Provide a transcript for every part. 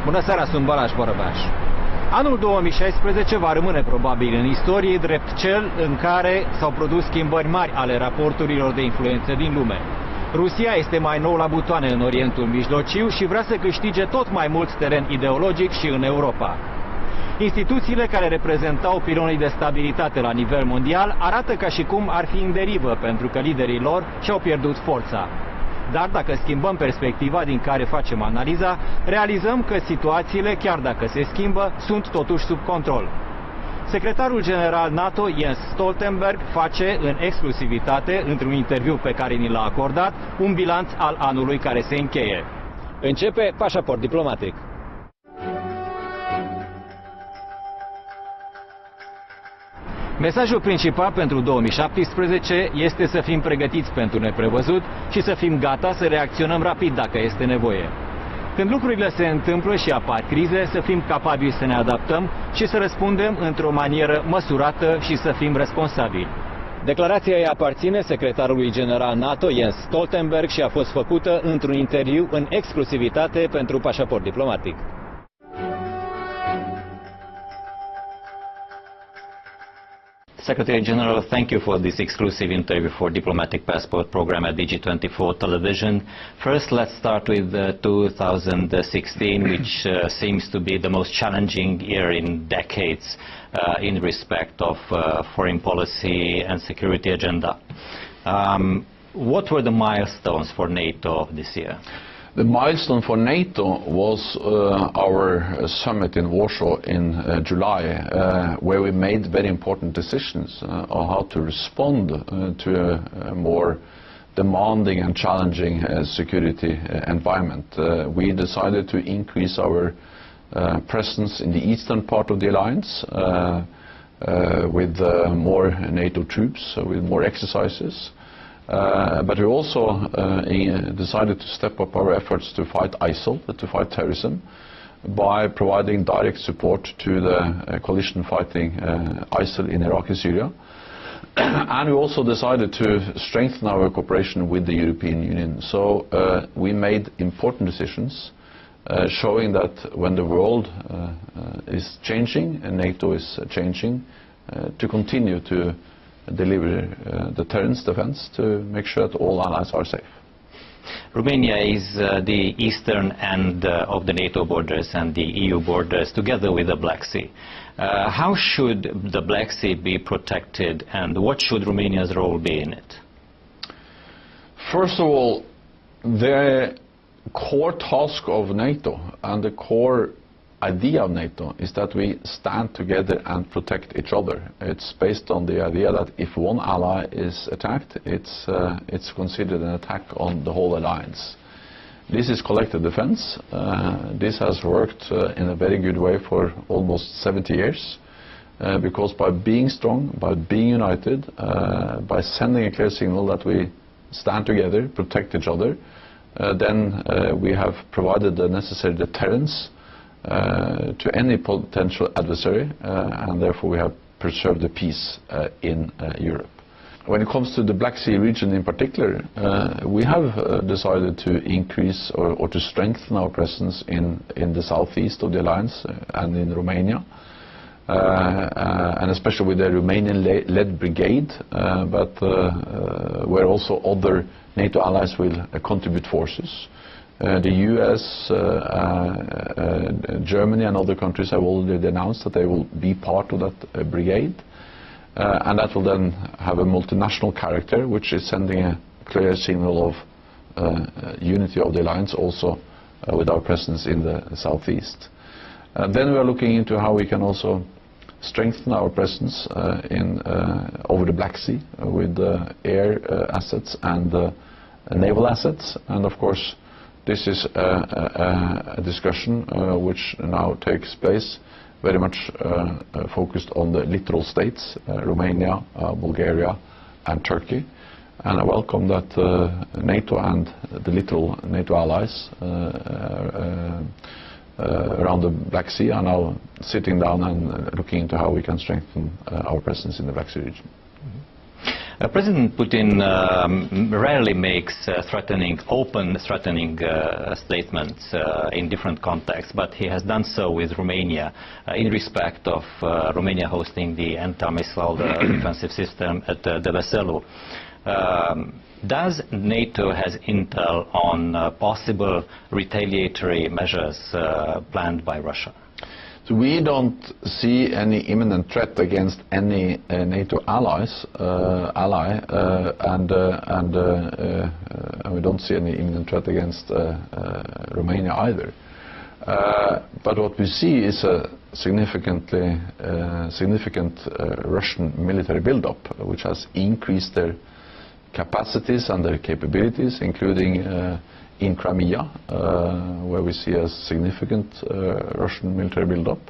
Bună seara, sunt Balázs Bărăbaș. Anul 2016 va rămâne probabil în istorie drept cel în care s-au produs schimbări mari ale raporturilor de influență din lume. Rusia este mai nou la butoane în Orientul Mijlociu și vrea să câștige tot mai mult teren ideologic și în Europa. Instituțiile care reprezentau pilonii de stabilitate la nivel mondial arată ca și cum ar fi în derivă pentru că liderii lor și-au pierdut forța. Dar dacă schimbăm perspectiva din care facem analiza, realizăm că situațiile, chiar dacă se schimbă, sunt totuși sub control. Secretarul General NATO, Jens Stoltenberg, face în exclusivitate, într-un interviu pe care ni l-a acordat, un bilanț al anului care se încheie. Începe pașaport diplomatic. Mesajul principal pentru 2017 este să fim pregătiți pentru neprevăzut și să fim gata să reacționăm rapid dacă este nevoie. Când lucrurile se întâmplă și apar crize, să fim capabili să ne adaptăm și să răspundem într-o manieră măsurată și să fim responsabili. Declarația îi aparține secretarului general NATO, Jens Stoltenberg, și a fost făcută într-un interviu în exclusivitate pentru pașaport diplomatic. Secretary General, thank you for this exclusive interview for Diplomatic Passport program at DG24 television. First, let's start with 2016, which seems to be the most challenging year in decades in respect of foreign policy and security agenda. What were the milestones for NATO this year? The milestone for NATO was our summit in Warsaw in July, where we made very important decisions on how to respond to a more demanding and challenging security environment. We decided to increase our presence in the eastern part of the alliance with more NATO troops, with more exercises. But we also decided to step up our efforts to fight ISIL, to fight terrorism, by providing direct support to the coalition fighting ISIL in Iraq and Syria. And we also decided to strengthen our cooperation with the European Union. So we made important decisions showing that when the world is changing and NATO is changing, to continue to deliver deterrence defense to make sure that all allies are safe. Romania is the eastern end of the NATO borders and the EU borders together with the Black Sea. How should the Black Sea be protected and what should Romania's role be in it? First of all, the core task of NATO and the core idea of NATO is that we stand together and protect each other. It's based on the idea that if one ally is attacked, it's considered an attack on the whole alliance. This is collective defense. This has worked in a very good way for almost 70 years because by being strong, by being united, by sending a clear signal that we stand together, protect each other, then we have provided the necessary deterrence to any potential adversary, and therefore we have preserved the peace in Europe. When it comes to the Black Sea region in particular, we have decided to increase or to strengthen our presence in the southeast of the alliance and in Romania, and especially with the Romanian-led brigade, but where also other NATO allies will contribute forces. The US, Germany and other countries have already announced that they will be part of that brigade, and that will then have a multinational character, which is sending a clear signal of unity of the alliance also with our presence in the southeast. Then we are looking into how we can also strengthen our presence over the Black Sea with air assets and naval assets, and of course this is a discussion which now takes place very much focused on the littoral states, Romania, Bulgaria and Turkey. And I welcome that NATO and the littoral NATO allies around the Black Sea are now sitting down and looking into how we can strengthen our presence in the Black Sea region. President Putin rarely makes open threatening statements in different contexts, but he has done so with Romania in respect of Romania hosting the anti-missile defensive system at Deveselu. Does NATO has intel on possible retaliatory measures planned by Russia? So we don't see any imminent threat against any NATO ally, and we don't see any imminent threat against Romania either. But what we see is a significant Russian military buildup, which has increased their capacities and their capabilities, including in Crimea, where we see a significant Russian military buildup.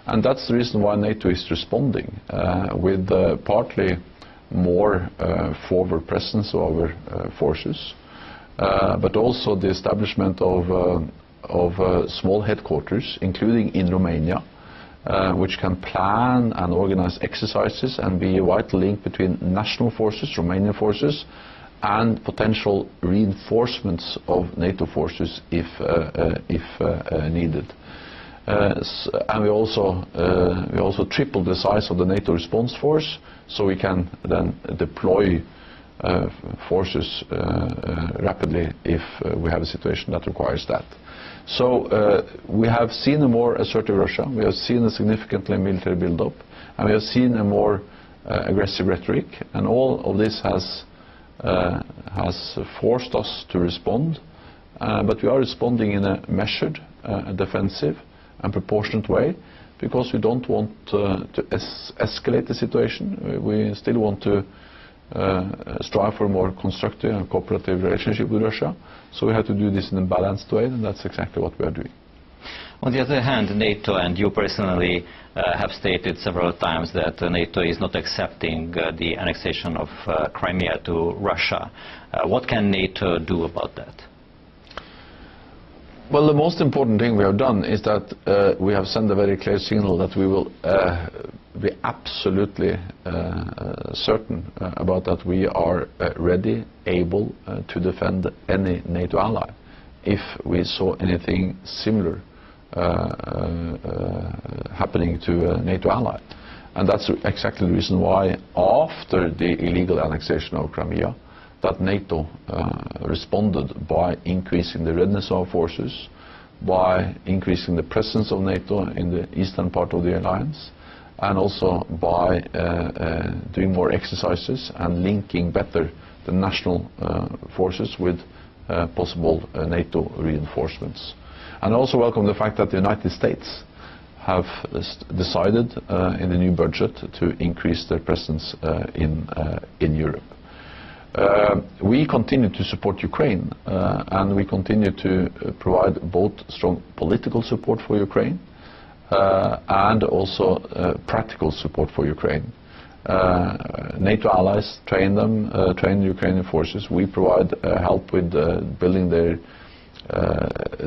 And that's the reason why NATO is responding with partly more forward presence of our forces, but also the establishment of small headquarters, including in Romania, which can plan and organize exercises and be a vital link between national forces, Romanian forces, and potential reinforcements of NATO forces if needed. And we also tripled the size of the NATO response force, so we can then deploy forces rapidly if we have a situation that requires that. So we have seen a more assertive Russia, we have seen a significantly military build-up, and we have seen a more aggressive rhetoric, and all of this has forced us to respond, but we are responding in a measured, defensive and proportionate way, because we don't want to escalate the situation. We still want to strive for a more constructive and cooperative relationship with Russia, so we have to do this in a balanced way, and that's exactly what we are doing. On the other hand, NATO and you personally have stated several times that NATO is not accepting the annexation of Crimea to Russia. What can NATO do about that? Well, the most important thing we have done is that we have sent a very clear signal that we will be absolutely certain about that we are ready, able to defend any NATO ally if we saw anything similar happening to a NATO ally. And that's exactly the reason why, after the illegal annexation of Crimea, that NATO responded by increasing the readiness of our forces, by increasing the presence of NATO in the eastern part of the alliance, and also by doing more exercises and linking better the national forces with possible NATO reinforcements. And I also welcome the fact that the United States have decided in the new budget to increase their presence in Europe. We continue to support Ukraine, and we continue to provide both strong political support for Ukraine and also practical support for Ukraine. NATO allies train Ukrainian forces. We provide help with building their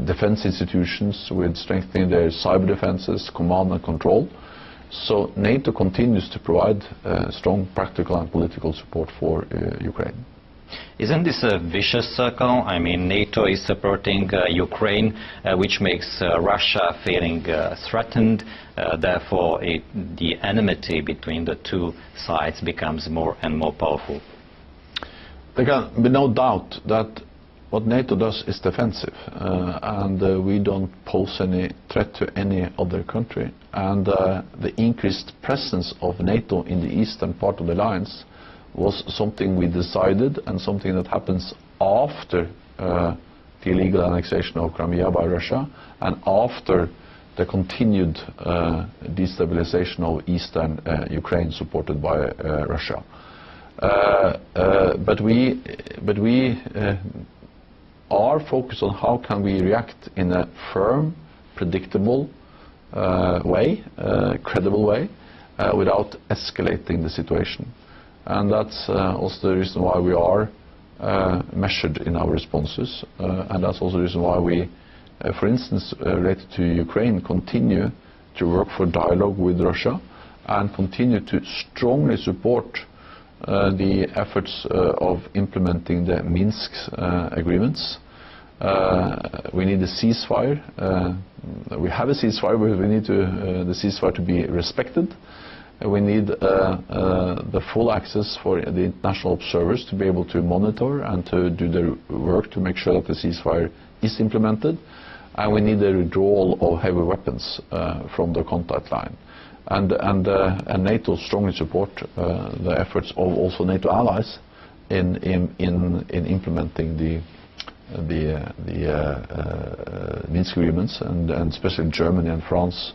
defense institutions, with strengthening their cyber defenses, command and control. So NATO continues to provide strong practical and political support for Ukraine. Isn't this a vicious circle? I mean, NATO is supporting Ukraine, which makes Russia feeling threatened. Therefore, the enmity between the two sides becomes more and more powerful. There can be no doubt that what NATO does is defensive, and we don't pose any threat to any other country. And the increased presence of NATO in the eastern part of the alliance was something we decided, and something that happens after the illegal annexation of Crimea by Russia, and after the continued destabilization of eastern Ukraine supported by Russia. But we are focused on how can we react in a firm, predictable way, credible way, without escalating the situation. And that's also the reason why we are measured in our responses, and that's also the reason why we, for instance, related to Ukraine, continue to work for dialogue with Russia and continue to strongly support the efforts of implementing the Minsk agreements. We need a ceasefire. We have a ceasefire, but we need the ceasefire to be respected. We need the full access for the international observers to be able to monitor and to do their work to make sure that the ceasefire is implemented. And we need a withdrawal of heavy weapons from the contact line. And NATO strongly support the efforts of also NATO allies in implementing the Minsk agreements, and especially Germany and France.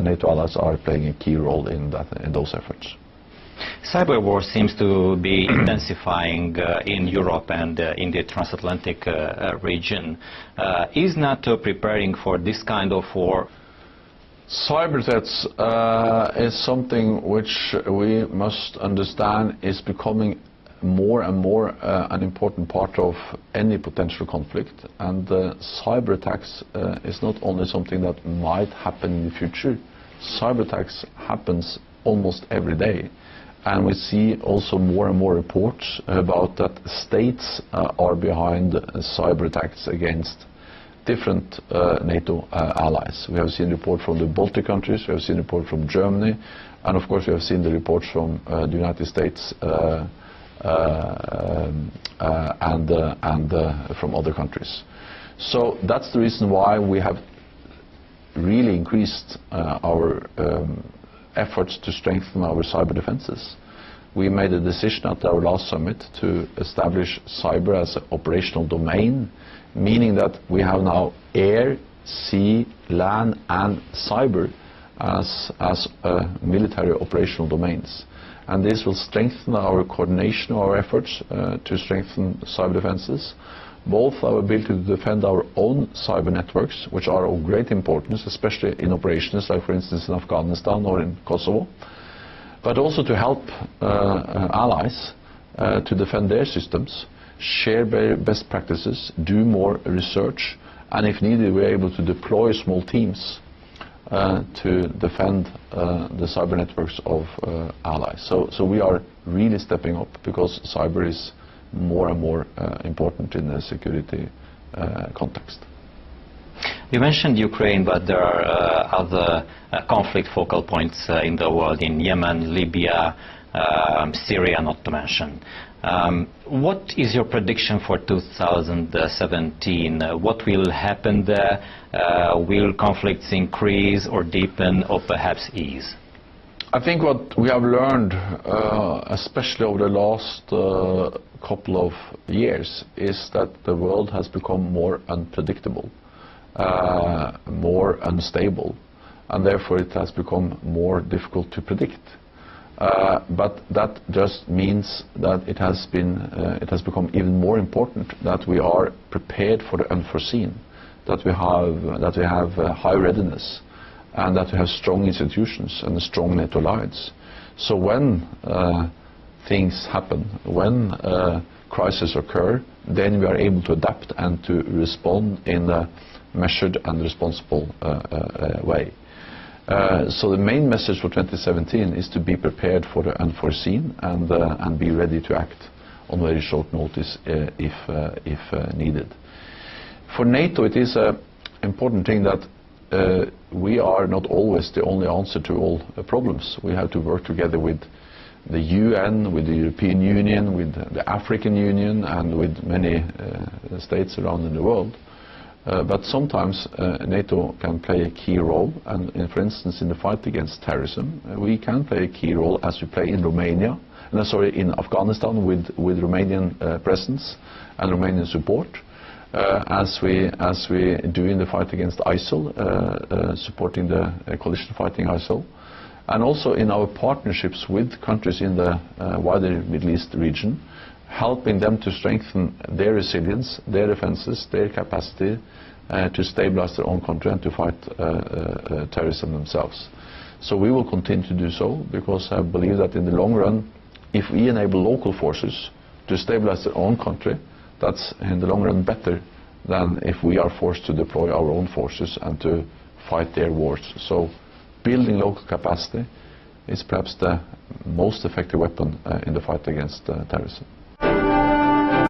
NATO allies are playing a key role in those efforts. Cyber war seems to be intensifying in Europe and in the transatlantic region. Is NATO preparing for this kind of war? Cyber threats is something which we must understand is becoming more and more an important part of any potential conflict, and cyber attacks is not only something that might happen in the future. Cyber attacks happens almost every day, and we see also more and more reports about that states are behind cyber attacks against different NATO allies. We have seen reports from the Baltic countries, we have seen reports from Germany, and of course we have seen the reports from the United States and from other countries. So that's the reason why we have really increased our efforts to strengthen our cyber defenses. We made a decision at our last summit to establish cyber as an operational domain, meaning that we have now air, sea, land and cyber as military operational domains. And this will strengthen our coordination of our efforts to strengthen cyber defenses, both our ability to defend our own cyber networks, which are of great importance, especially in operations like, for instance, in Afghanistan or in Kosovo, but also to help allies to defend their systems, share best practices, do more research, and if needed, we're able to deploy small teams to defend the cyber networks of allies. So we are really stepping up because cyber is more and more important in the security context. You mentioned Ukraine, but there are other conflict focal points in the world, in Yemen, Libya, Syria not to mention. What is your prediction for 2017? What will happen there? Will conflicts increase or deepen or perhaps ease? I think what we have learned, especially over the last couple of years, is that the world has become more unpredictable, more unstable, and therefore it has become more difficult to predict. But that just means that it has become even more important that we are prepared for the unforeseen, that we have high readiness, and that we have strong institutions and strong NATO allies. So when things happen, when crises occur, then we are able to adapt and to respond in a measured and responsible way. So the main message for 2017 is to be prepared for the unforeseen and be ready to act on very short notice if needed. For NATO, it is an important thing that we are not always the only answer to all problems. We have to work together with the UN, with the European Union, with the African Union, and with many states around in the world. But sometimes NATO can play a key role, and for instance in the fight against terrorism, we can play a key role as we play in Romania, in Afghanistan with Romanian presence and Romanian support, as we do in the fight against ISIL, supporting the coalition fighting ISIL, and also in our partnerships with countries in the wider Middle East region, helping them to strengthen their resilience, their defenses, their capacity to stabilize their own country and to fight terrorism themselves. So we will continue to do so, because I believe that in the long run, if we enable local forces to stabilize their own country, that's in the long run better than if we are forced to deploy our own forces and to fight their wars. So building local capacity, is perhaps the most effective weapon in the fight against terrorism.